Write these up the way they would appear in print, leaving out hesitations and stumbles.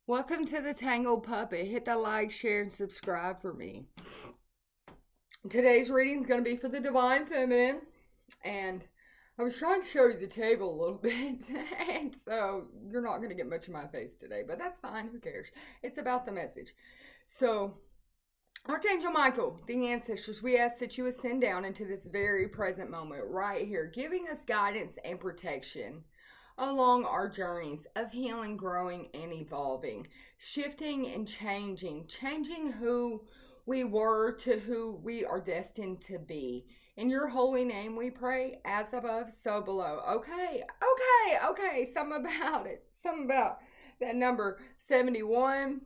Welcome to the Tangled Puppet. Hit the like, share, and subscribe for me. Today's reading is going to be for the Divine Feminine. And I was trying to show you the table a little bit. And so you're not going to get much of my face today. But that's fine. Who cares? It's about the message. So, Archangel Michael, the ancestors, we ask that you ascend down into this very present moment right here, giving us guidance and protection along our journeys of healing, growing, and evolving, shifting and changing who we were to who we are destined to be. In your holy name we pray, as above, so below. Okay. Something about it. Something about that number 71.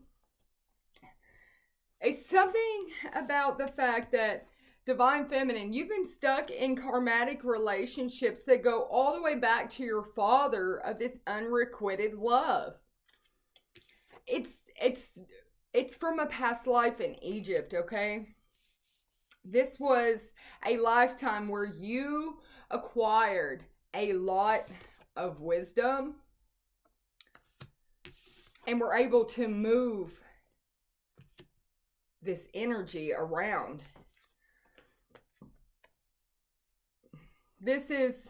It's something about the fact that Divine Feminine, you've been stuck in karmatic relationships that go all the way back to your father of this unrequited love. It's from a past life in Egypt, okay? This was a lifetime where you acquired a lot of wisdom and were able to move this energy around. This is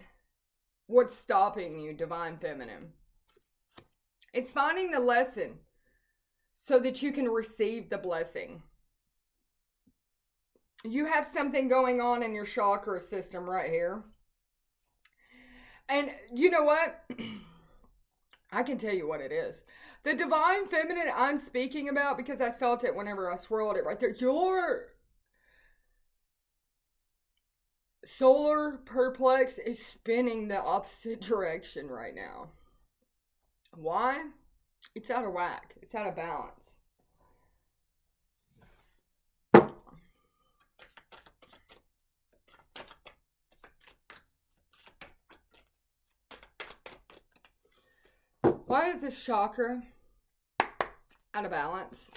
what's stopping you, Divine Feminine. It's finding the lesson so that you can receive the blessing. You have something going on in your chakra system right here. And you know what? I can tell you what it is. The Divine Feminine I'm speaking about, because I felt it whenever I swirled it right there. Your solar perplex is spinning the opposite direction right now. Why? It's out of whack. It's out of balance. Why is this chakra out of balance?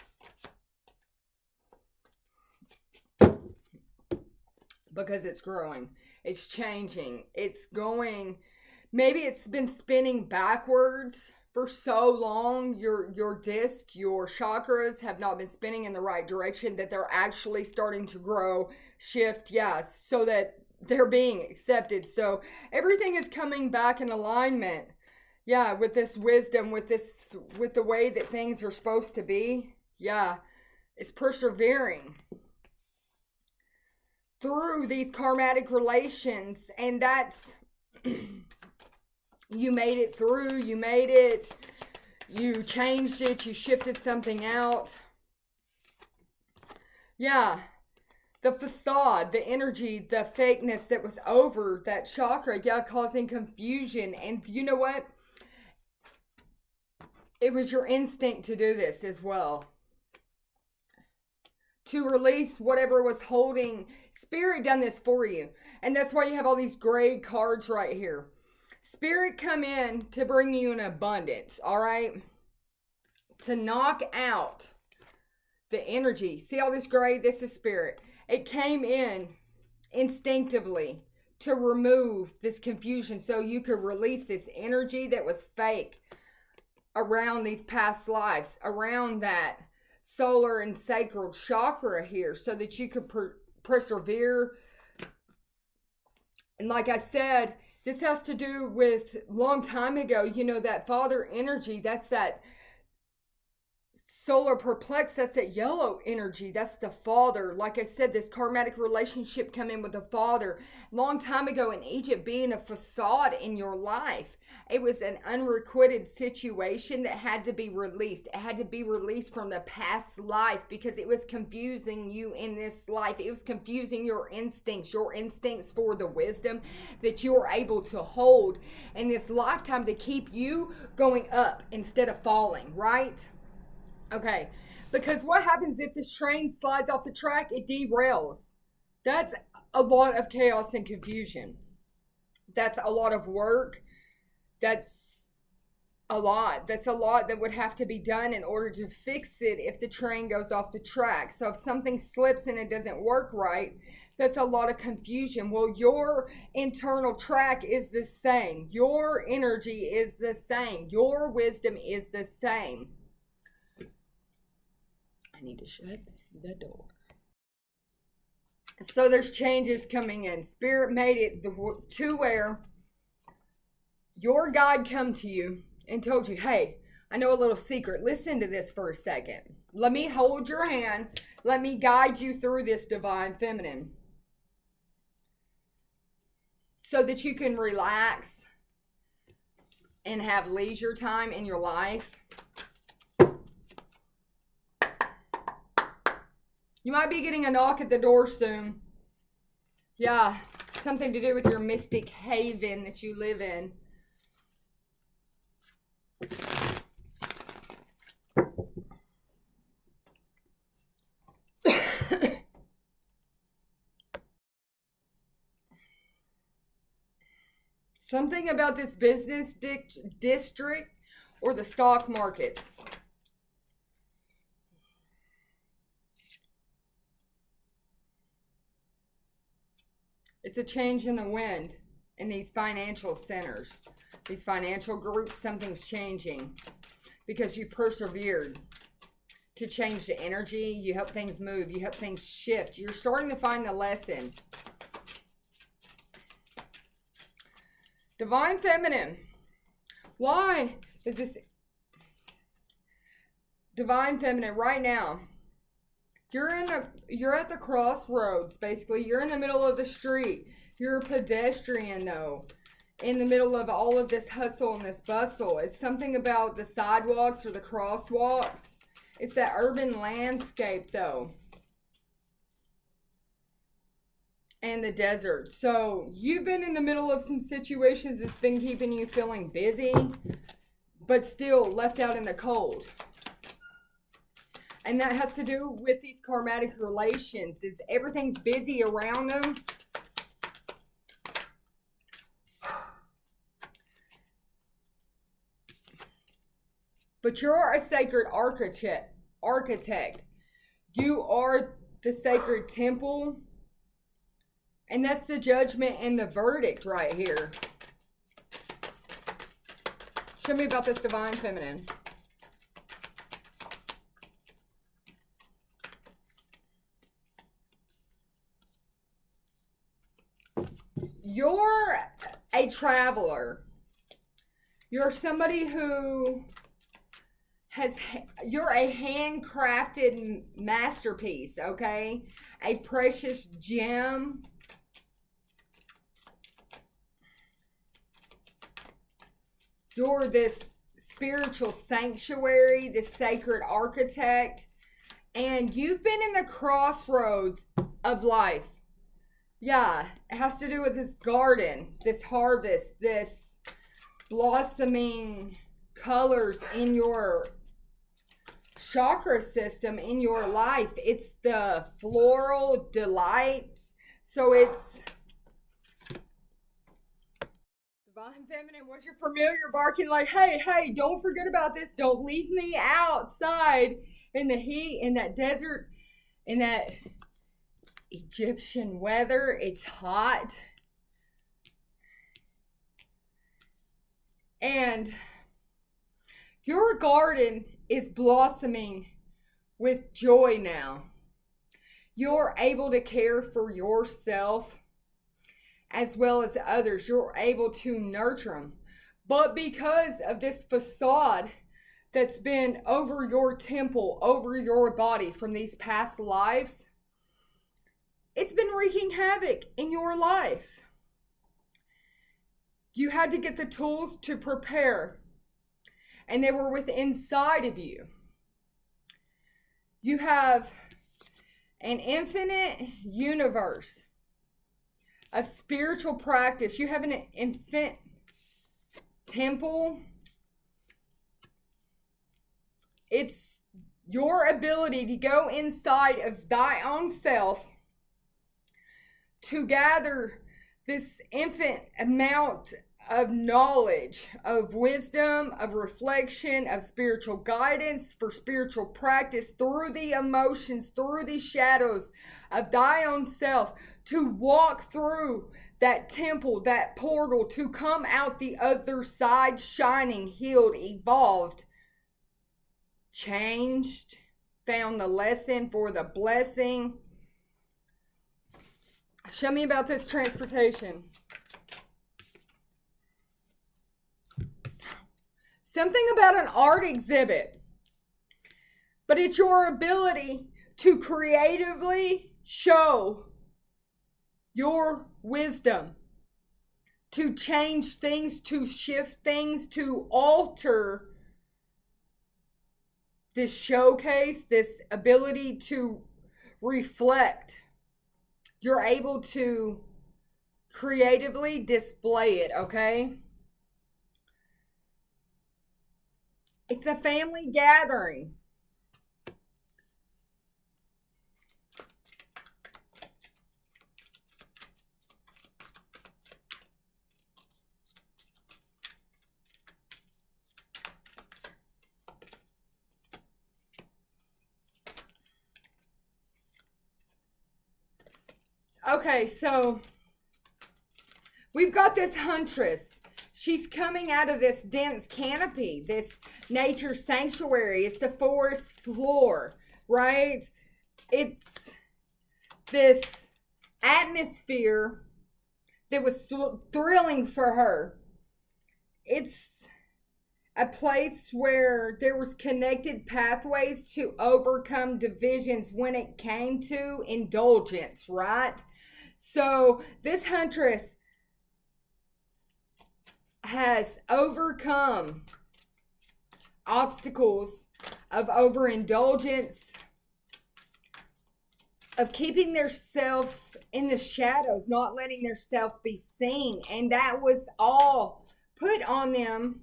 Because it's growing, it's changing, it's going, maybe it's been spinning backwards for so long. Your disc, your chakras have not been spinning in the right direction, that they're actually starting to grow, shift, yes, so that they're being accepted. So everything is coming back in alignment, yeah, with this wisdom, with the way that things are supposed to be. Yeah, it's persevering through these karmatic relations, and that's you made it through, you made it, you changed it, you shifted something out. Yeah, the facade, the energy, the fakeness that was over that chakra, yeah, causing confusion. And you know what? It was your instinct to do this as well, to release whatever was holding. Spirit done this for you. And that's why you have all these gray cards right here. Spirit come in to bring you an abundance, all right? To knock out the energy. See all this gray? This is spirit. It came in instinctively to remove this confusion so you could release this energy that was fake around these past lives, around that solar and sacral chakra here, so that you could persevere. And like I said, this has to do with long time ago, you know, that father energy. That's that solar perplex, that's that yellow energy, that's the father. Like I said, this karmatic relationship come in with the father long time ago in Egypt, being a facade in your life. It was an unrequited situation that had to be released. It had to be released from the past life because it was confusing you in this life. It was confusing your instincts for the wisdom that you are able to hold in this lifetime to keep you going up instead of falling, right? Okay, because what happens if this train slides off the track? It derails. That's a lot of chaos and confusion. That's a lot of work. That's a lot. That's a lot that would have to be done in order to fix it if the train goes off the track. So if something slips and it doesn't work right, that's a lot of confusion. Well, your internal track is the same. Your energy is the same. Your wisdom is the same. I need to shut the door. So there's changes coming in. Spirit made it to where your God come to you and told you, hey, I know a little secret. Listen to this for a second. Let me hold your hand. Let me guide you through this divine feminine so that you can relax and have leisure time in your life. You might be getting a knock at the door soon. Yeah, something to do with your mystic haven that you live in. Something about this business district or the stock markets. It's a change in the wind in these financial centers, these financial groups. Something's changing because you persevered to change the energy. You help things move. You help things shift. You're starting to find the lesson. Divine feminine. Why is this divine feminine right now? You're at the crossroads, basically. You're in the middle of the street. You're a pedestrian, though, in the middle of all of this hustle and this bustle. It's something about the sidewalks or the crosswalks. It's that urban landscape, though, and the desert. So you've been in the middle of some situations that's been keeping you feeling busy, but still left out in the cold. And that has to do with these karmatic relations, is everything's busy around them. But you're a sacred architect. You are the sacred temple. And that's the judgment and the verdict right here. Show me about this divine feminine. You're a traveler. You're somebody who you're a handcrafted masterpiece, okay? A precious gem. You're this spiritual sanctuary, this sacred architect, and you've been in the crossroads of life. Yeah, it has to do with this garden, this harvest, this blossoming colors in your chakra system, in your life. It's the floral delights. So it's divine feminine. Was your familiar barking like, hey, don't forget about this. Don't leave me outside in the heat, in that desert, in that Egyptian weather. It's hot. And your garden is blossoming with joy now. You're able to care for yourself as well as others. You're able to nurture them. But because of this facade that's been over your temple, over your body from these past lives, it's been wreaking havoc in your life. You had to get the tools to prepare, and they were within inside of you. You have an infinite universe of spiritual practice. You have an infant temple. It's your ability to go inside of thy own self to gather this infinite amount of knowledge, of wisdom, of reflection, of spiritual guidance, for spiritual practice through the emotions, through the shadows of thy own self, to walk through that temple, that portal, to come out the other side shining, healed, evolved, changed, found the lesson for the blessing. Show me about this transportation. Something about an art exhibit. But it's your ability to creatively show your wisdom, to change things, to shift things, to alter this showcase, this ability to reflect. You're able to creatively display it, okay? It's a family gathering. Okay, so we've got this huntress. She's coming out of this dense canopy, this nature sanctuary. It's the forest floor, right? It's this atmosphere that was thrilling for her. It's a place where there was connected pathways to overcome divisions when it came to indulgence, right? So this huntress has overcome obstacles of overindulgence, of keeping their self in the shadows, not letting their self be seen. And that was all put on them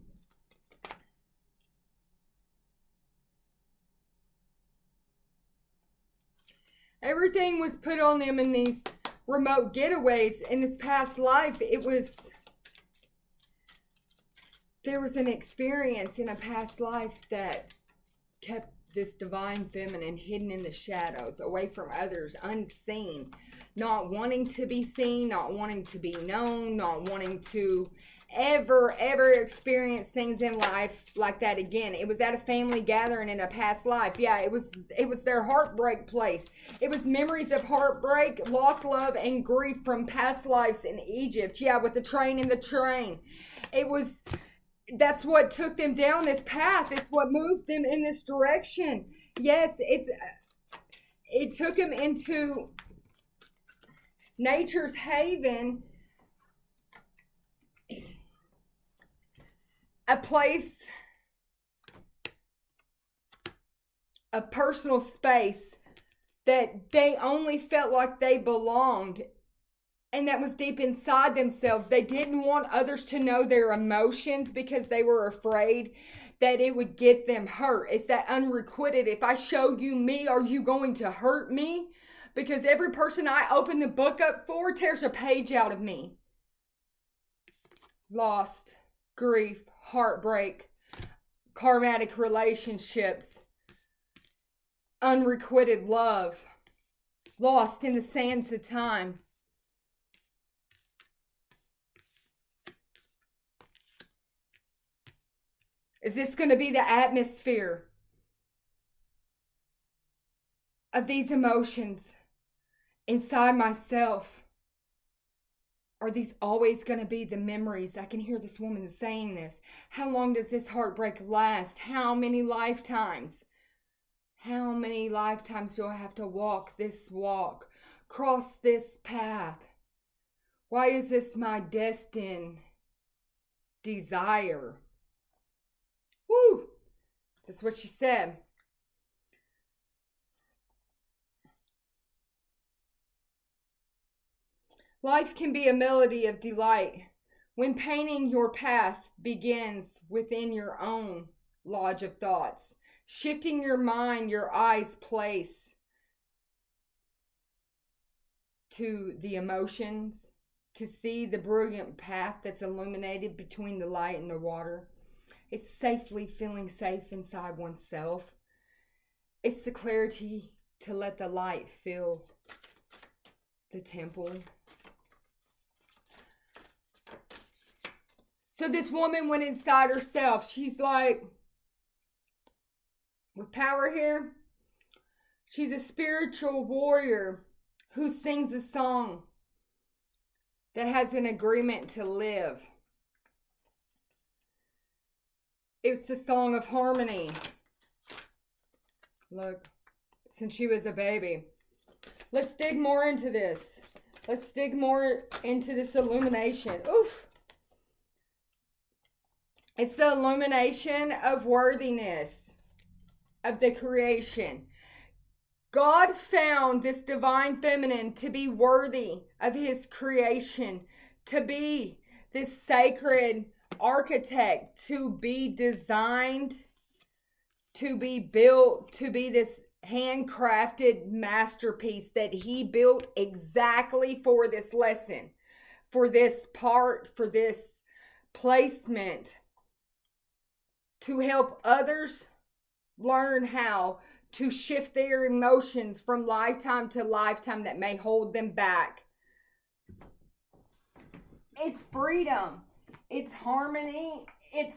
everything was put on them in these remote getaways. In this past life, there was an experience in a past life that kept this divine feminine hidden in the shadows, away from others, unseen, not wanting to be seen, not wanting to be known, not wanting to ever experience things in life like that again. It was at a family gathering in a past life. Yeah, it was their heartbreak place. It was memories of heartbreak, lost love, and grief from past lives in Egypt. Yeah, with the train and the train. That's what took them down this path. It's what moved them in this direction. Yes, it took them into nature's haven, a place, a personal space that they only felt like they belonged. And that was deep inside themselves. They didn't want others to know their emotions because they were afraid that it would get them hurt. It's that unrequited. If I show you me, are you going to hurt me? Because every person I open the book up for tears a page out of me. Lost, grief, heartbreak, karmatic relationships, unrequited love, lost in the sands of time. Is this going to be the atmosphere of these emotions inside myself? Are these always going to be the memories? I can hear this woman saying this. How long does this heartbreak last? How many lifetimes? How many lifetimes do I have to walk this walk, cross this path? Why is this my destined desire? Woo! That's what she said. Life can be a melody of delight when painting your path begins within your own lodge of thoughts, shifting your mind, your eyes place to the emotions, to see the brilliant path that's illuminated between the light and the water. It's safely feeling safe inside oneself. It's the clarity to let the light fill the temple. So this woman went inside herself. She's like, with power here, She's a spiritual warrior who sings a song that has an agreement to live. It's the song of harmony. Look, since she was a baby. Let's dig more into this. Let's dig more into this illumination. Oof. It's the illumination of worthiness of the creation. God found this divine feminine to be worthy of his creation, to be this sacred architect, to be designed, to be built, to be this handcrafted masterpiece that he built exactly for this lesson, for this part, for this placement, to help others learn how to shift their emotions from lifetime to lifetime that may hold them back. It's freedom. It's harmony. It's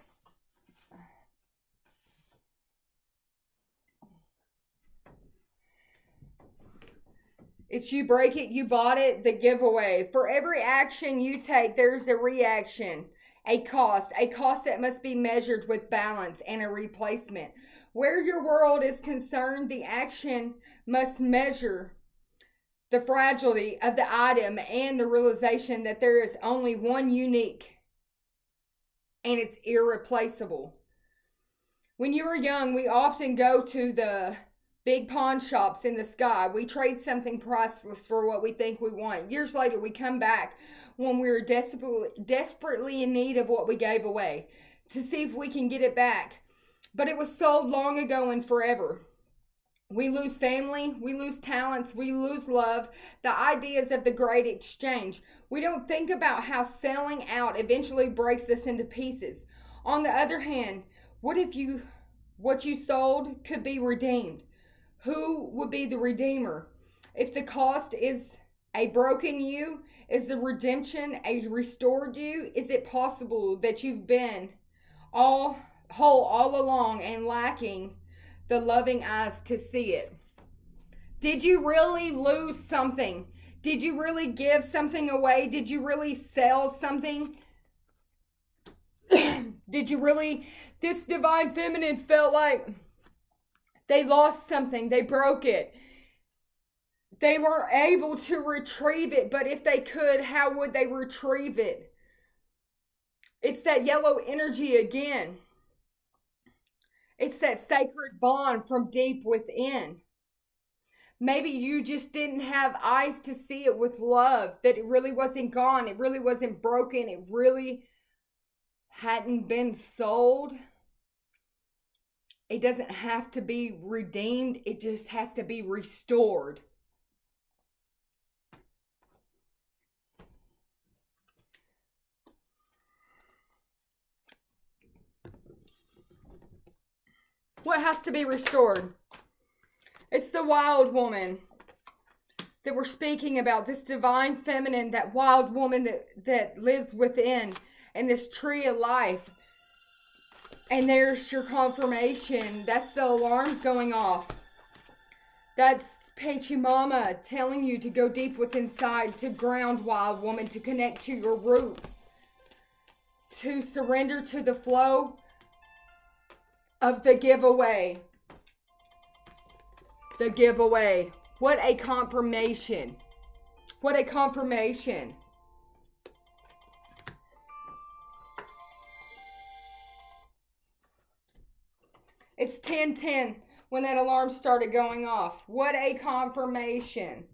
you break it, you bought it, the giveaway. For every action you take, there's a reaction, a cost that must be measured with balance and a replacement. Where your world is concerned, the action must measure the fragility of the item and the realization that there is only one unique and it's irreplaceable. When you were young, we often go to the big pawn shops in the sky. We trade something priceless for what we think we want. Years later, we come back when we're desperately in need of what we gave away to see if we can get it back. But it was sold long ago and forever. We lose family, we lose talents, we lose love, the ideas of the great exchange. We don't think about how selling out eventually breaks us into pieces. On the other hand, what if what you sold could be redeemed? Who would be the redeemer? If the cost is a broken you, is the redemption a restored you? Is it possible that you've been all whole all along and lacking the loving eyes to see it? Did you really lose something? Did you really give something away? Did you really sell something? Did you really? This divine feminine felt like they lost something. They broke it. They weren't able to retrieve it, but if they could, how would they retrieve it? It's that yellow energy again. It's that sacred bond from deep within. Maybe you just didn't have eyes to see it with love, that it really wasn't gone, it really wasn't broken, it really hadn't been sold. It doesn't have to be redeemed, it just has to be restored. What has to be restored? It's the wild woman that we're speaking about, this divine feminine, that wild woman that lives within, and this tree of life. And there's your confirmation. That's the alarms going off. That's Pachamama telling you to go deep within inside, to ground, wild woman, to connect to your roots, to surrender to the flow of the giveaway. The giveaway. What a confirmation. What a confirmation. It's 10:10 when that alarm started going off. What a confirmation.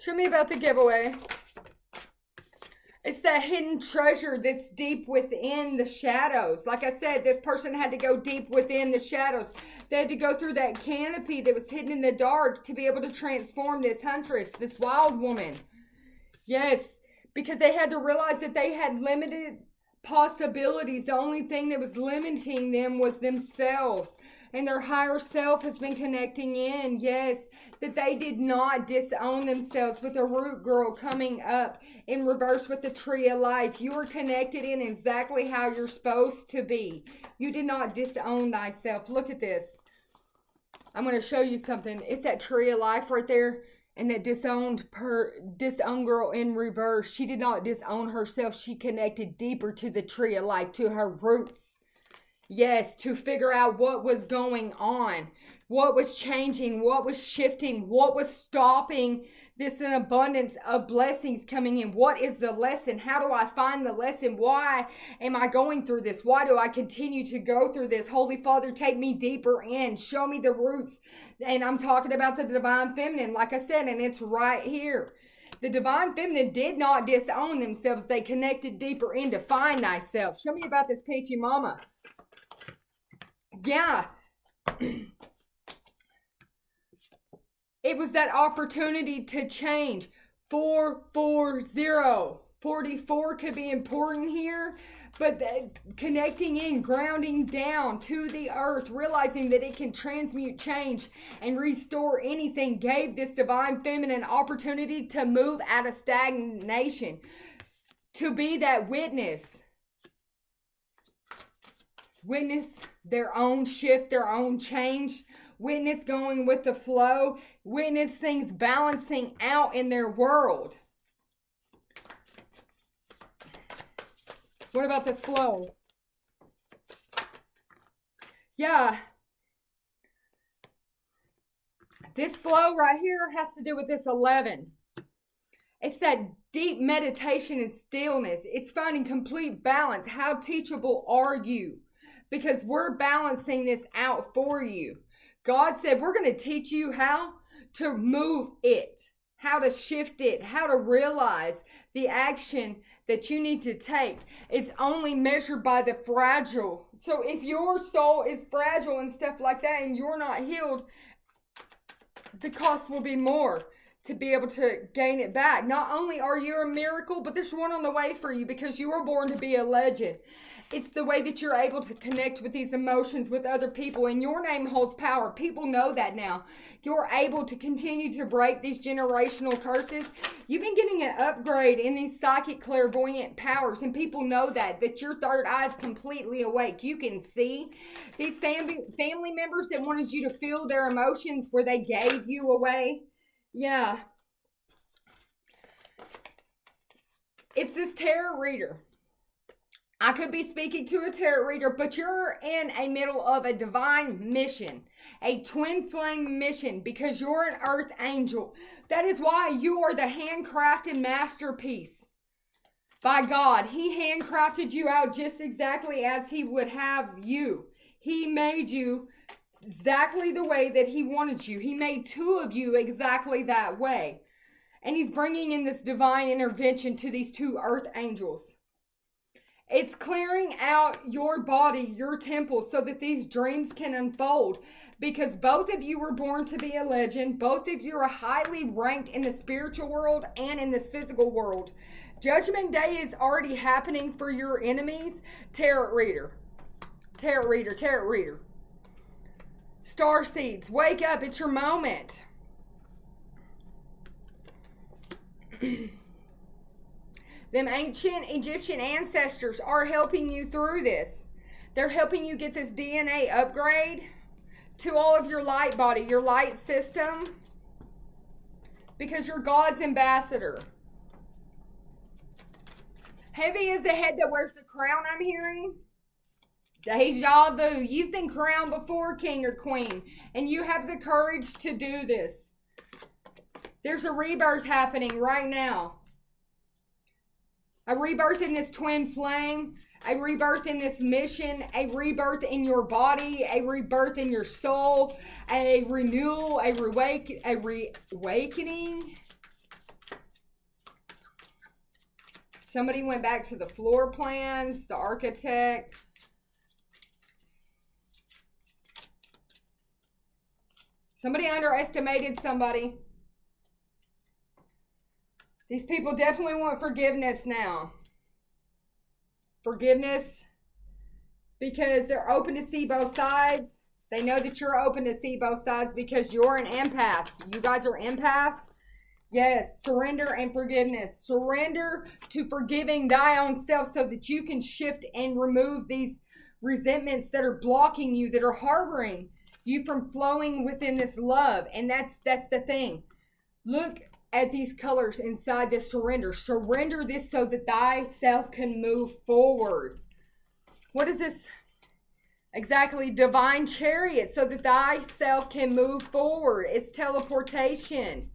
Show me about the giveaway. It's that hidden treasure that's deep within the shadows. Like I said, this person had to go deep within the shadows. They had to go through that canopy that was hidden in the dark to be able to transform this huntress, this wild woman. Yes, because they had to realize that they had limited possibilities. The only thing that was limiting them was themselves. and their higher self has been connecting in. Yes, that they did not disown themselves with the root girl coming up in reverse with the tree of life. You are connected in exactly how you're supposed to be. You did not disown thyself. Look at this. I'm going to show you something. It's that tree of life right there. And that disowned girl in reverse. She did not disown herself. She connected deeper to the tree of life, to her roots. Yes, to figure out what was going on, what was changing, what was shifting, what was stopping this an abundance of blessings coming in. What is the lesson? How do I find the lesson? Why am I going through this? Why do I continue to go through this? Holy Father, take me deeper in. Show me the roots. And I'm talking about the divine feminine, like I said, and it's right here. The divine feminine did not disown themselves. They connected deeper in to find thyself. Show me about this peachy mama. Yeah. It was that opportunity to change. 440. 44 could be important here, but connecting in, grounding down to the earth, realizing that it can transmute, change, and restore anything, gave this divine feminine opportunity to move out of stagnation, to be that witness their own shift, their own change, witness going with the flow, witness things balancing out in their world. What about this flow? Yeah. This flow right here has to do with this 11. It's that deep meditation and stillness. It's finding complete balance. How teachable are you? Because we're balancing this out for you. God said, we're going to teach you how to move it, how to shift it, how to realize the action that you need to take is only measured by the fragile. So if your soul is fragile and stuff like that and you're not healed, the cost will be more to be able to gain it back. Not only are you a miracle, but there's one on the way for you because you were born to be a legend. It's the way that you're able to connect with these emotions with other people, and your name holds power. People know that now. You're able to continue to break these generational curses. You've been getting an upgrade in these psychic clairvoyant powers, and people know that your third eye is completely awake. You can see these family members that wanted you to feel their emotions where they gave you away. Yeah. It's this tarot reader. I could be speaking to a tarot reader, but you're in a middle of a divine mission, a twin flame mission, because you're an earth angel. That is why you are the handcrafted masterpiece by God. He handcrafted you out just exactly as He would have you. He made you exactly the way that He wanted you. He made two of you exactly that way. And He's bringing in this divine intervention to these two earth angels. It's clearing out your body, your temple, so that these dreams can unfold. Because both of you were born to be a legend. Both of you are highly ranked in the spiritual world and in this physical world. Judgment Day is already happening for your enemies. Tarot reader. Tarot reader. Tarot reader. Star seeds. Wake up. It's your moment. Them ancient Egyptian ancestors are helping you through this. They're helping you get this DNA upgrade to all of your light body, your light system, because you're God's ambassador. Heavy is the head that wears the crown, I'm hearing. Deja vu. You've been crowned before, king or queen, and you have the courage to do this. There's a rebirth happening right now. A rebirth in this twin flame, a rebirth in this mission, a rebirth in your body, a rebirth in your soul, a renewal, a reawakening. Somebody went back to the floor plans, the architect. Somebody underestimated somebody. These people definitely want forgiveness now. Forgiveness because they're open to see both sides. They know that you're open to see both sides because you're an empath. You guys are empaths. Yes, surrender and forgiveness. Surrender to forgiving thy own self so that you can shift and remove these resentments that are blocking you, that are harboring you from flowing within this love. And that's the thing. Look at these colors inside this surrender. Surrender this so that thyself can move forward. What is this? Exactly, divine chariot, so that thyself can move forward. It's teleportation.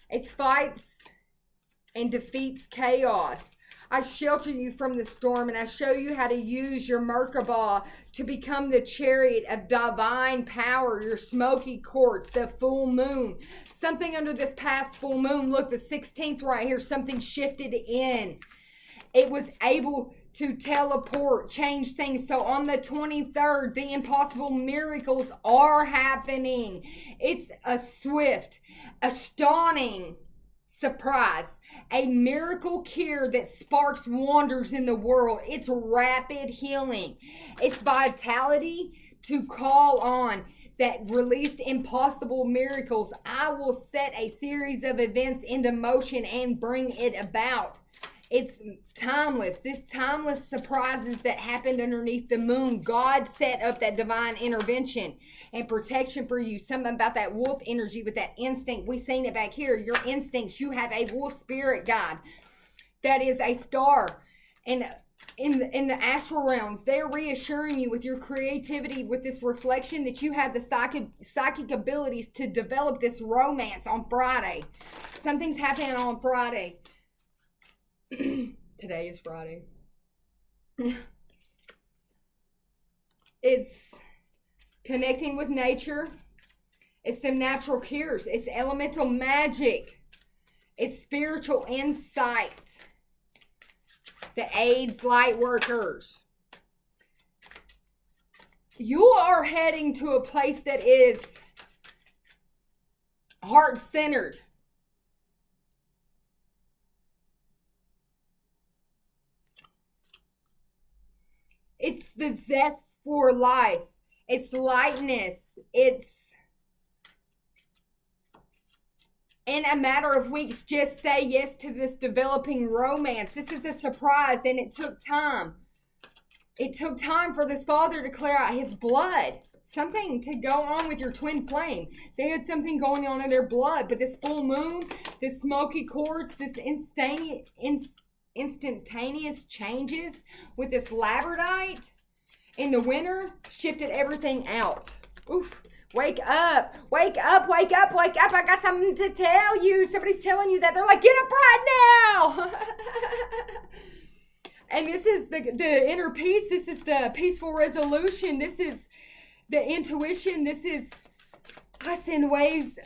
It fights and defeats chaos. I shelter you from the storm, and I show you how to use your Merkabah to become the chariot of divine power, your smoky quartz, the full moon. Something under this past full moon, look, the 16th right here, something shifted in. It was able to teleport, change things. So on the 23rd, the impossible miracles are happening. It's a swift, astounding surprise. A miracle cure that sparks wonders in the world. It's rapid healing. It's vitality to call on that released impossible miracles. I will set a series of events into motion and bring it about. It's timeless. This timeless surprises that happened underneath the moon. God set up that divine intervention and protection for you. Something about that wolf energy with that instinct. We've seen it back here. Your instincts. You have a wolf spirit guide. That is a star. And in the astral realms, they're reassuring you with your creativity, with this reflection, that you have the psychic abilities to develop this romance on Friday. Something's happening on Friday. Today is Friday. It's connecting with nature. It's the natural cures. It's elemental magic. It's spiritual insight. The AIDS light workers. You are heading to a place that is heart-centered. It's the zest for life. It's lightness. It's in a matter of weeks, just say yes to this developing romance. This is a surprise, and it took time. It took time for this father to clear out his blood. Something to go on with your twin flame. They had something going on in their blood, but this full moon, this smoky quartz, this instantaneous changes with this labradorite in the winter shifted everything out. Oof. Wake up, wake up, wake up, wake up. I got something to tell you. Somebody's telling you that. They're like, get up right now. And this is the inner peace. This is the peaceful resolution. This is the intuition. This is, I send waves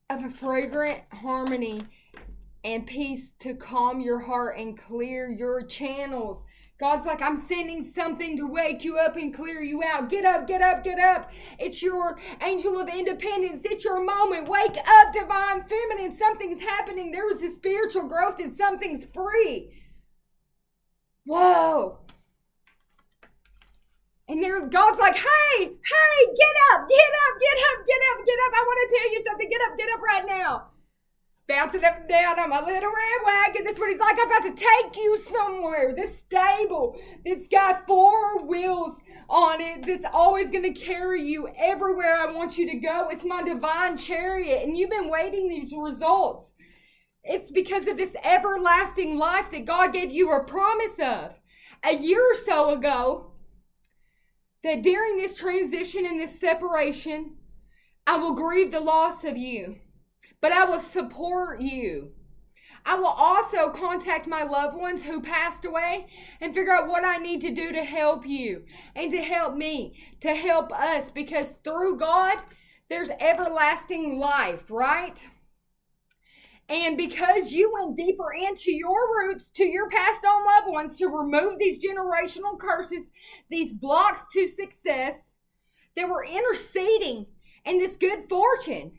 of a fragrant harmony and peace to calm your heart and clear your channels. God's like, I'm sending something to wake you up and clear you out. Get up, get up, get up. It's your angel of independence. It's your moment. Wake up, divine feminine. Something's happening. There was a spiritual growth and something's free. Whoa. And there, God's like, hey, get up, get up, get up, get up, get up. I want to tell you something. Get up right now. Bouncing up and down on my little red wagon. This is what he's like. I'm about to take you somewhere. This stable. It's got 4 wheels on it that's always going to carry you everywhere I want you to go. It's my divine chariot. And you've been waiting these results. It's because of this everlasting life that God gave you a promise of a year or so ago, that during this transition and this separation, I will grieve the loss of you. But I will support you. I will also contact my loved ones who passed away and figure out what I need to do to help you and to help me, to help us. Because through God, there's everlasting life, right? And because you went deeper into your roots, to your passed on loved ones, to remove these generational curses, these blocks to success, that were interceding in this good fortune.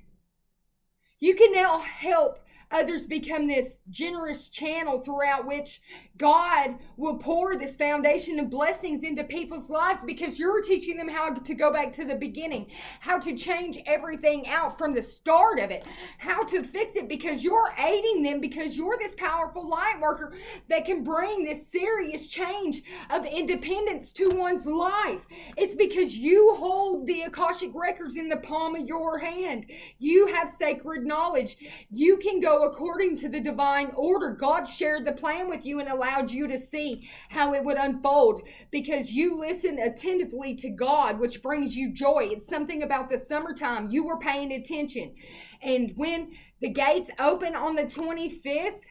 You can now help others become this generous channel throughout which God will pour this foundation of blessings into people's lives, because you're teaching them how to go back to the beginning, how to change everything out from the start of it, how to fix it, because you're aiding them, because you're this powerful light worker that can bring this serious change of independence to one's life. It's because you hold the Akashic records in the palm of your hand. You have sacred knowledge. You can go according to the divine order. God shared the plan with you and allowed you to see how it would unfold because you listen attentively to God, which brings you joy. It's something about the summertime. You were paying attention. And when the gates open on the 25th,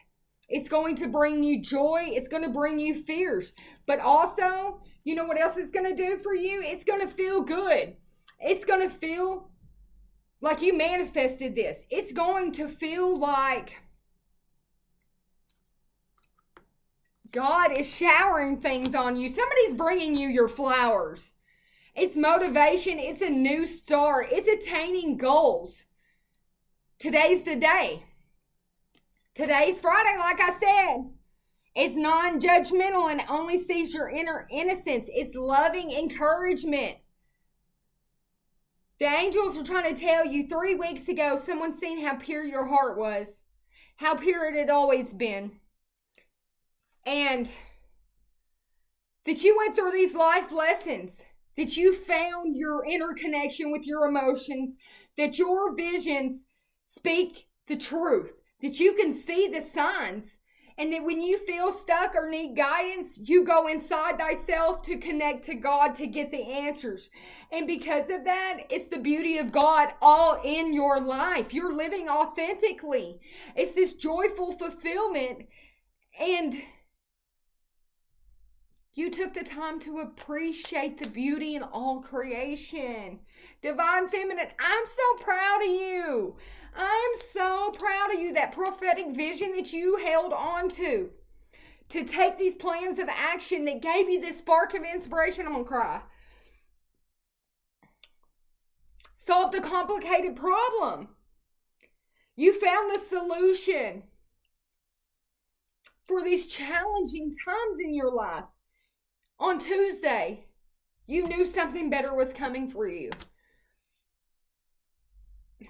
it's going to bring you joy. It's going to bring you fears. But also, you know what else it's going to do for you? It's going to feel good. It's going to feel like you manifested this. It's going to feel like God is showering things on you. Somebody's bringing you your flowers. It's motivation. It's a new start. It's attaining goals. Today's the day. Today's Friday, like I said. It's non-judgmental and only sees your inner innocence. It's loving encouragement. The angels are trying to tell you 3 weeks ago, someone seen how pure your heart was, how pure it had always been, and that you went through these life lessons, that you found your inner connection with your emotions, that your visions speak the truth, that you can see the signs, and that when you feel stuck or need guidance, you go inside thyself to connect to God to get the answers. And because of that, it's the beauty of God all in your life. You're living authentically. It's this joyful fulfillment. And you took the time to appreciate the beauty in all creation. Divine Feminine, I'm so proud of you. I am so proud of you, that prophetic vision that you held on to take these plans of action that gave you this spark of inspiration. I'm going to cry. Solved a complicated problem. You found the solution for these challenging times in your life. On Tuesday, you knew something better was coming for you.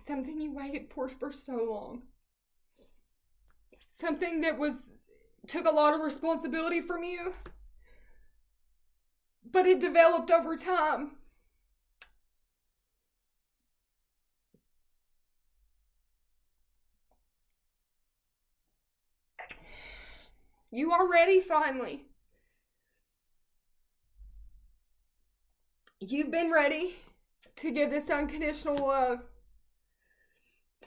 Something you waited for so long. Something that took a lot of responsibility from you. But it developed over time. You are ready finally. You've been ready to give this unconditional love.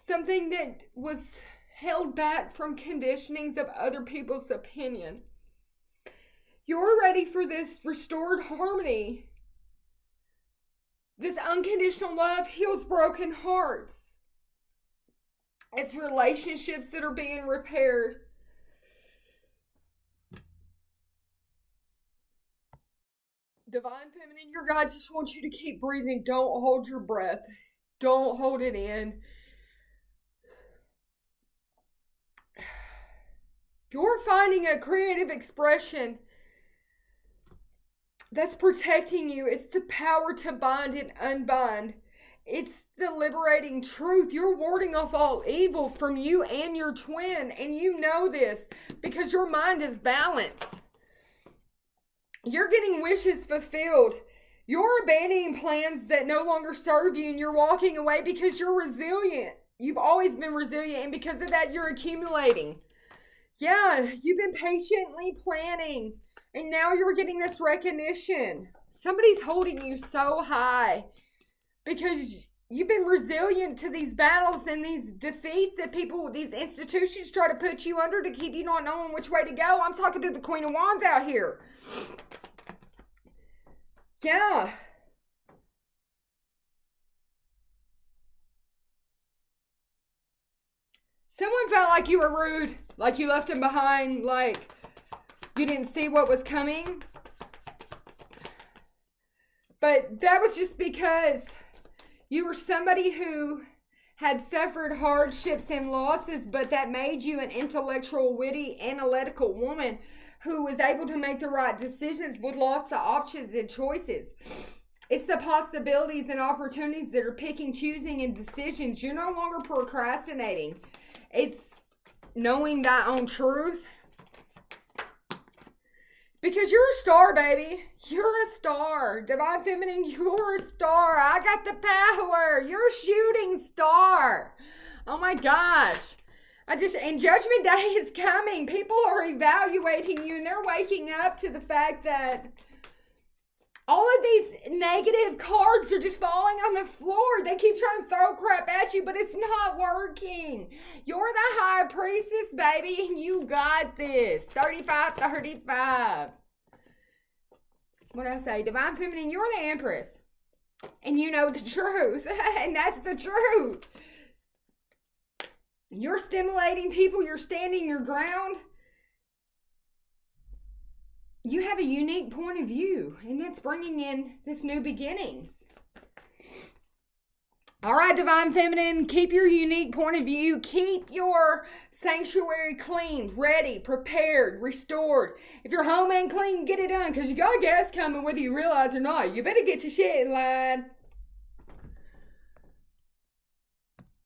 Something that was held back from conditionings of other people's opinion. You're ready for this restored harmony. This unconditional love heals broken hearts. It's relationships that are being repaired. Divine Feminine, your God just wants you to keep breathing. Don't hold your breath. Don't hold it in. You're finding a creative expression that's protecting you. It's the power to bind and unbind. It's the liberating truth. You're warding off all evil from you and your twin, and you know this because your mind is balanced. You're getting wishes fulfilled. You're abandoning plans that no longer serve you, and you're walking away because you're resilient. You've always been resilient, and because of that, you're accumulating. Yeah, you've been patiently planning, and now you're getting this recognition. Somebody's holding you so high because you've been resilient to these battles and these defeats that these institutions try to put you under to keep you not knowing which way to go. I'm talking to the Queen of Wands out here. Yeah. Someone felt like you were rude, like you left them behind, like you didn't see what was coming. But that was just because you were somebody who had suffered hardships and losses, but that made you an intellectual, witty, analytical woman who was able to make the right decisions with lots of options and choices. It's the possibilities and opportunities that are picking, choosing, and decisions. You're no longer procrastinating. It's knowing thy own truth. Because you're a star, baby. You're a star. Divine Feminine, you're a star. I got the power. You're a shooting star. Oh my gosh. And Judgment Day is coming. People are evaluating you and they're waking up to the fact that all of these negative cards are just falling on the floor. They keep trying to throw crap at you, but it's not working. You're the High Priestess, baby, and you got this. 35. What did I say? Divine Feminine, you're the Empress. And you know the truth. And that's the truth. You're stimulating people. You're standing your ground. You have a unique point of view, and that's bringing in this new beginnings. All right, Divine Feminine, keep your unique point of view. Keep your sanctuary clean, ready, prepared, restored. If your home ain't clean, get it done, because you got a guest coming whether you realize or not. You better get your shit in line.